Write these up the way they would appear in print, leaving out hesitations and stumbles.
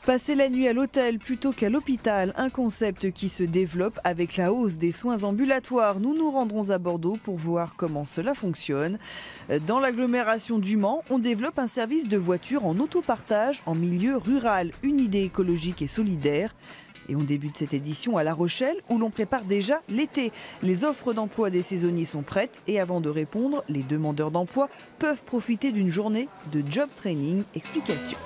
Passer la nuit à l'hôtel plutôt qu'à l'hôpital, un concept qui se développe avec la hausse des soins ambulatoires. Nous nous rendrons à Bordeaux pour voir comment cela fonctionne. Dans l'agglomération du Mans, on développe un service de voiture en autopartage en milieu rural. Une idée écologique et solidaire. Et on débute cette édition à La Rochelle où l'on prépare déjà l'été. Les offres d'emploi des saisonniers sont prêtes et avant de répondre, les demandeurs d'emploi peuvent profiter d'une journée de job training. Explication.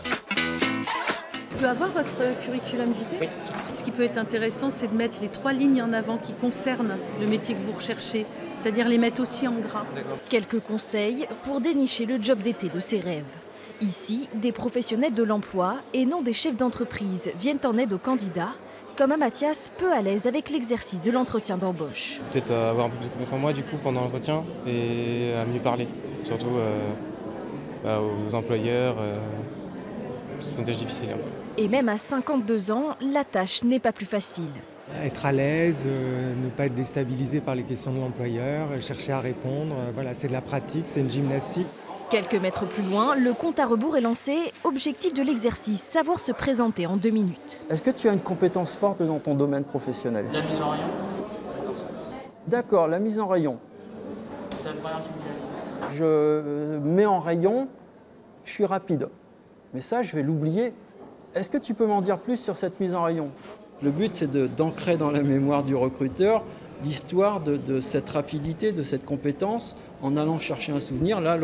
Je peux avoir votre curriculum vitae ? Oui. Ce qui peut être intéressant, c'est de mettre les 3 lignes en avant qui concernent le métier que vous recherchez, c'est-à-dire les mettre aussi en gras. Quelques conseils pour dénicher le job d'été de ses rêves. Ici, des professionnels de l'emploi et non des chefs d'entreprise viennent en aide aux candidats, comme un Mathias peu à l'aise avec l'exercice de l'entretien d'embauche. Peut-être avoir un peu plus de confiance en moi du coup pendant l'entretien et à mieux parler, surtout aux employeurs. C'est un tâche difficile un peu. Et même à 52 ans, la tâche n'est pas plus facile. Être à l'aise, ne pas être déstabilisé par les questions de l'employeur, chercher à répondre, voilà, c'est de la pratique, c'est une gymnastique. Quelques mètres plus loin, le compte à rebours est lancé. Objectif de l'exercice, savoir se présenter en 2 minutes. Est-ce que tu as une compétence forte dans ton domaine professionnel? La mise en rayon. D'accord, la mise en rayon. C'est la première qui me vient. Je mets en rayon, je suis rapide. Mais ça, je vais l'oublier. Est-ce que tu peux m'en dire plus sur cette mise en rayon? Le but, c'est d'ancrer dans la mémoire du recruteur l'histoire de cette rapidité, de cette compétence, en allant chercher un souvenir. Là,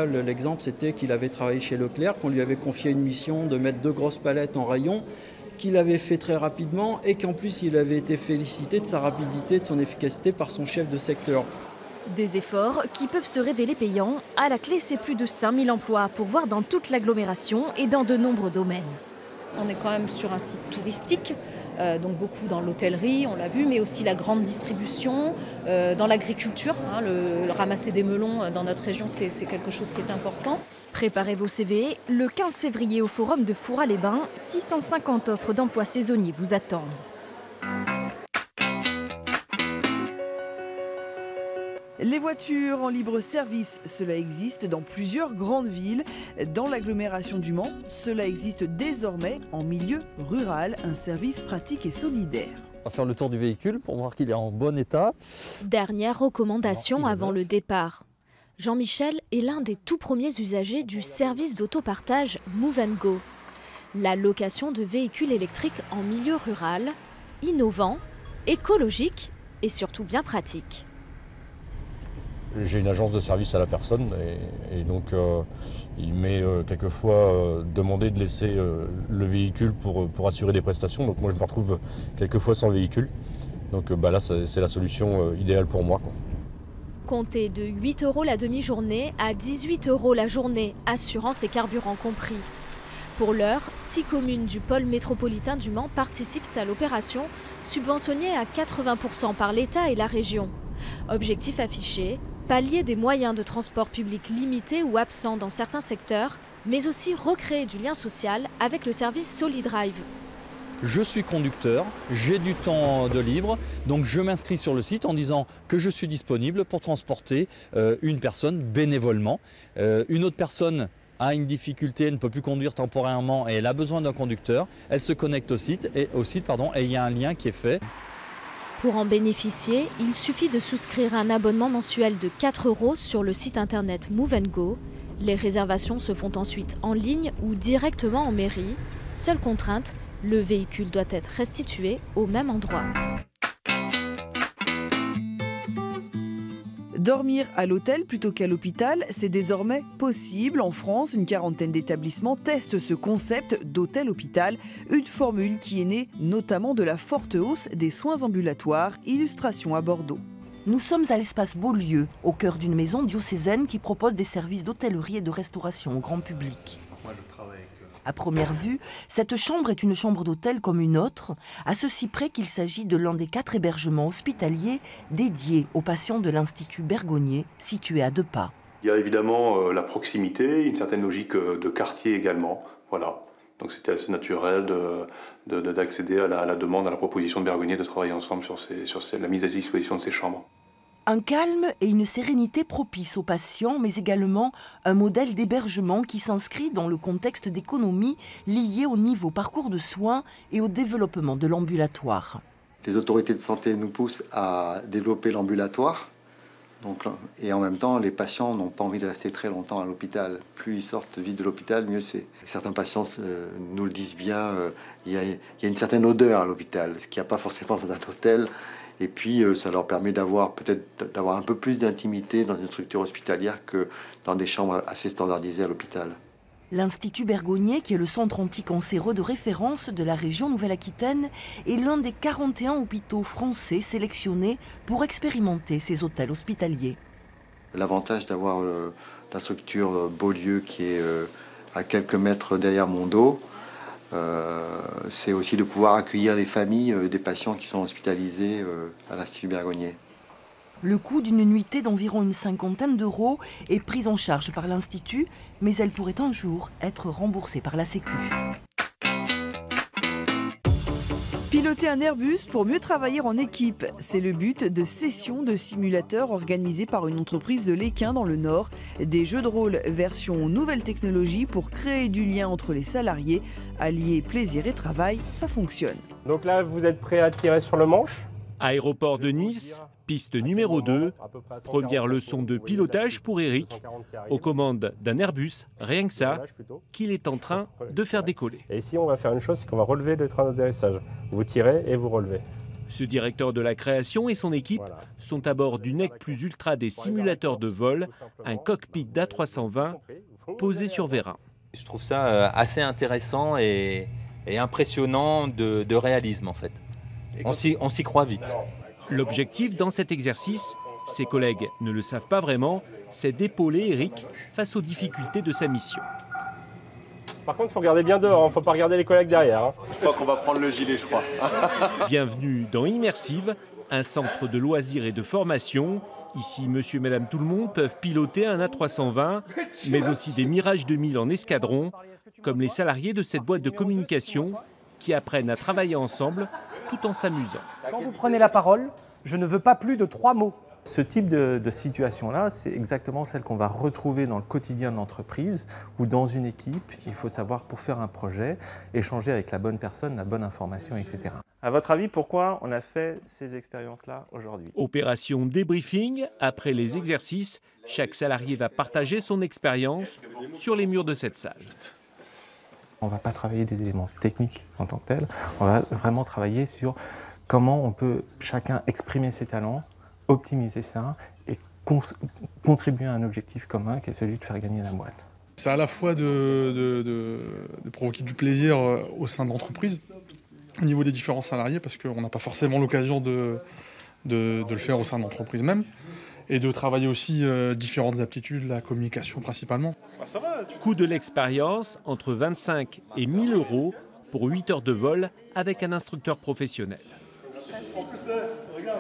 l'exemple, c'était qu'il avait travaillé chez Leclerc, qu'on lui avait confié une mission de mettre 2 grosses palettes en rayon, qu'il avait fait très rapidement et qu'en plus, il avait été félicité de sa rapidité, de son efficacité par son chef de secteur. Des efforts qui peuvent se révéler payants. À la clé, c'est plus de 5000 emplois pour voir dans toute l'agglomération et dans de nombreux domaines. On est quand même sur un site touristique, donc beaucoup dans l'hôtellerie, on l'a vu, mais aussi la grande distribution, dans l'agriculture. Le ramasser des melons dans notre région, c'est quelque chose qui est important. Préparez vos CV. Le 15 février au Forum de Foura-les-Bains, 650 offres d'emploi saisonniers vous attendent. Les voitures en libre service, cela existe dans plusieurs grandes villes. Dans l'agglomération du Mans, cela existe désormais en milieu rural, un service pratique et solidaire. On va faire le tour du véhicule pour voir qu'il est en bon état. Dernière recommandation avant le départ. Jean-Michel est l'un des tout premiers usagers du service d'autopartage Move & Go. La location de véhicules électriques en milieu rural, innovant, écologique et surtout bien pratique. J'ai une agence de service à la personne et donc il m'est quelquefois demandé de laisser le véhicule pour assurer des prestations. Donc moi je me retrouve quelquefois sans véhicule. Donc là c'est la solution idéale pour moi, quoi. Comptez de 8 € la demi-journée à 18 € la journée, assurance et carburant compris. Pour l'heure, 6 communes du pôle métropolitain du Mans participent à l'opération, subventionnée à 80% par l'État et la région. Objectif affiché, pallier des moyens de transport public limités ou absents dans certains secteurs, mais aussi recréer du lien social avec le service SoliDrive. Je suis conducteur, j'ai du temps de libre, donc je m'inscris sur le site en disant que je suis disponible pour transporter une personne bénévolement. Une autre personne a une difficulté, elle ne peut plus conduire temporairement et elle a besoin d'un conducteur. Elle se connecte au site et il y a un lien qui est fait. Pour en bénéficier, il suffit de souscrire un abonnement mensuel de 4 € sur le site internet Move & Go. Les réservations se font ensuite en ligne ou directement en mairie. Seule contrainte, le véhicule doit être restitué au même endroit. Dormir à l'hôtel plutôt qu'à l'hôpital, c'est désormais possible. En France, une quarantaine d'établissements testent ce concept d'hôtel-hôpital, une formule qui est née notamment de la forte hausse des soins ambulatoires. Illustration à Bordeaux. Nous sommes à l'espace Beaulieu, au cœur d'une maison diocésaine qui propose des services d'hôtellerie et de restauration au grand public. À première vue, cette chambre est une chambre d'hôtel comme une autre, à ceci près qu'il s'agit de l'un des 4 hébergements hospitaliers dédiés aux patients de l'Institut Bergonié, situé à 2 pas. Il y a évidemment la proximité, une certaine logique de quartier également. Voilà. Donc c'était assez naturel d'accéder à la demande, à la proposition de Bergonié de travailler ensemble sur la mise à disposition de ces chambres. Un calme et une sérénité propices aux patients, mais également un modèle d'hébergement qui s'inscrit dans le contexte d'économie lié au niveau parcours de soins et au développement de l'ambulatoire. Les autorités de santé nous poussent à développer l'ambulatoire. Et en même temps, les patients n'ont pas envie de rester très longtemps à l'hôpital. Plus ils sortent vite de l'hôpital, mieux c'est. Certains patients nous le disent bien, il y a une certaine odeur à l'hôpital, ce qu'il n'y a pas forcément dans un hôtel. Et puis, ça leur permet d'avoir un peu plus d'intimité dans une structure hospitalière que dans des chambres assez standardisées à l'hôpital. L'Institut Bergonié, qui est le centre anticancéreux de référence de la région Nouvelle-Aquitaine, est l'un des 41 hôpitaux français sélectionnés pour expérimenter ces hôtels hospitaliers. L'avantage d'avoir la structure Beaulieu qui est à quelques mètres derrière mon dos, c'est aussi de pouvoir accueillir les familles des patients qui sont hospitalisés à l'Institut Bergonié. Le coût d'une nuitée d'environ une 50aine d'euros est pris en charge par l'Institut, mais elle pourrait un jour être remboursée par la Sécu. Piloter un Airbus pour mieux travailler en équipe, c'est le but de sessions de simulateurs organisées par une entreprise de l'Équin dans le Nord. Des jeux de rôle version nouvelle technologie pour créer du lien entre les salariés. Allier plaisir et travail, ça fonctionne. Donc là, vous êtes prêts à tirer sur le manche ? Aéroport de Nice, piste numéro 2, première leçon de pilotage pour Eric, aux commandes d'un Airbus, rien que ça, qu'il est en train de faire décoller. Et ici, on va faire une chose, c'est qu'on va relever le train d'atterrissage. Vous tirez et vous relevez. Ce directeur de la création et son équipe sont à bord du NEC Plus Ultra des simulateurs de vol, un cockpit d'A320 posé sur vérin. Je trouve ça assez intéressant et impressionnant de réalisme en fait. On s'y croit vite. L'objectif dans cet exercice, ses collègues ne le savent pas vraiment, c'est d'épauler Eric face aux difficultés de sa mission. Par contre, il faut regarder bien dehors, il ne faut pas regarder les collègues derrière. Je crois qu'on va prendre le gilet, je crois. Bienvenue dans Immersive, un centre de loisirs et de formation. Ici, monsieur et madame tout le monde peuvent piloter un A320, mais aussi des Mirage 2000 en escadron, comme les salariés de cette boîte de communication qui apprennent à travailler ensemble tout en s'amusant. Quand vous prenez la parole, je ne veux pas plus de 3 mots. Ce type de situation-là, c'est exactement celle qu'on va retrouver dans le quotidien de l'entreprise ou dans une équipe. Il faut savoir, pour faire un projet, échanger avec la bonne personne, la bonne information, etc. À votre avis, pourquoi on a fait ces expériences-là aujourd'hui ? Opération débriefing. Après les exercices, chaque salarié va partager son expérience sur les murs de cette salle. On ne va pas travailler des éléments techniques en tant que tels, on va vraiment travailler sur comment on peut chacun exprimer ses talents, optimiser ça et contribuer à un objectif commun qui est celui de faire gagner la boîte. C'est à la fois de provoquer du plaisir au sein de l'entreprise, au niveau des différents salariés, parce qu'on n'a pas forcément l'occasion de le faire au sein de l'entreprise même, et de travailler aussi différentes aptitudes, la communication principalement. Coût de l'expérience, entre 25 et 1000 euros pour 8 heures de vol avec un instructeur professionnel. En plus, regarde.